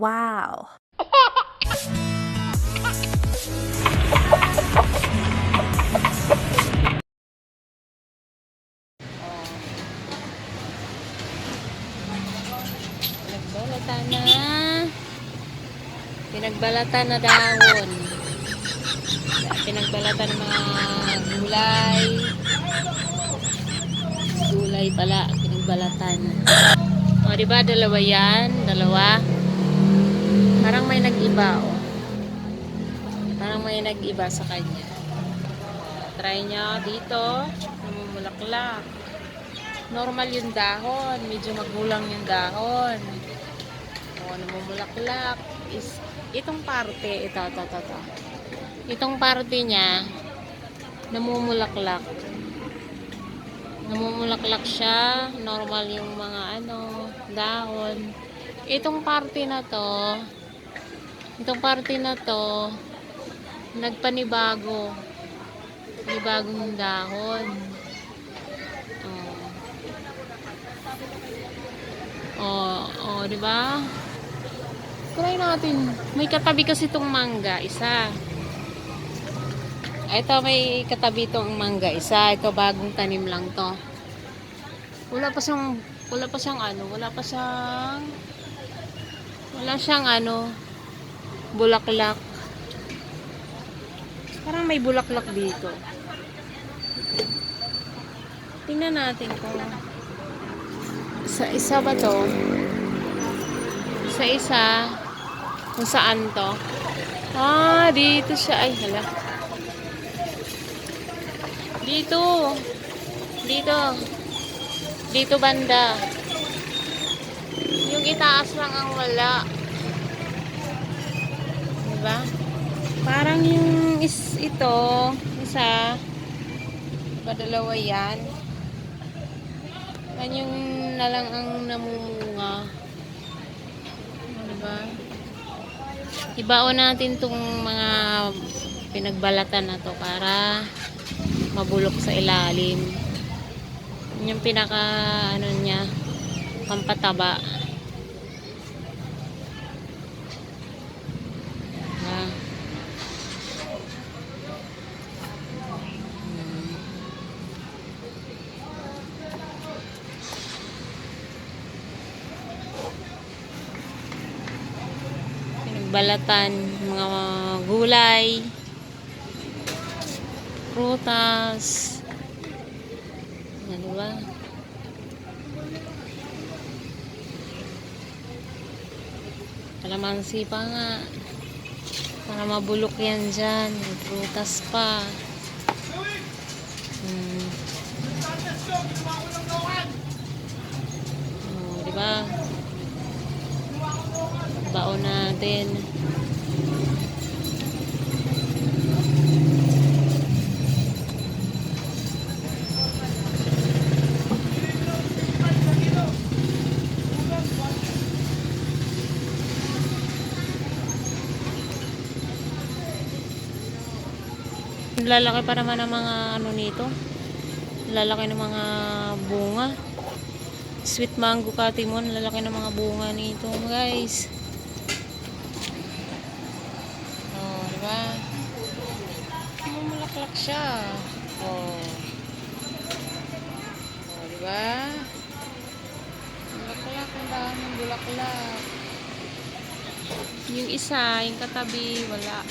Wow. Pinagbalatan na. Pinagbalatan na dahon. Pinagbalatan ng mga gulay. Gulay pala. Pinagbalatan. O, diba? Dalawa yan. Dalawa. Parang may nag-iba, o. Parang may nag-iba sa kanya. Try nyo dito. Namumulaklak. Normal yung dahon. Medyo magulang yung dahon. O, namumulaklak. Itong parte, ito. Itong parte niya, namumulaklak. Namumulaklak siya. Normal yung mga dahon. Itong parte na to, nagpanibago. Panibagong dahon. Oh, di ba? Try natin. May katabi kasi itong mangga, isa. Ito, may katabi itong mangga, isa. Ito, bagong tanim lang to. Wala pa siyang bulaklak. Parang may bulaklak dito. Tingnan natin kung sa isa ba to? Sa isa, kung saan to? Dito siya. Ay, hala. Dito banda. Yung itaas lang ang wala. Diba? Parang yung ito, isa, dalawa yan. Yan yung nalang ang namumunga. Diba? Ibaon natin tong mga pinagbalatan na to para mabulok sa ilalim. Yun yung pinaka niya, pampataba. Balatan, mga gulay, prutas. Diba? Kalamansi pa nga. Para mabulok yan dyan. May prutas pa. Diba? Baon natin. Lalaki pa naman ang mga nito. Lalaki ng mga bunga. Sweet mango katimon. Lalaki ng mga bunga nito, guys. Diba? Mamulaklak siya. Diba? Bulaklak, ang daming bulaklak. Yung isa, yung katabi, wala.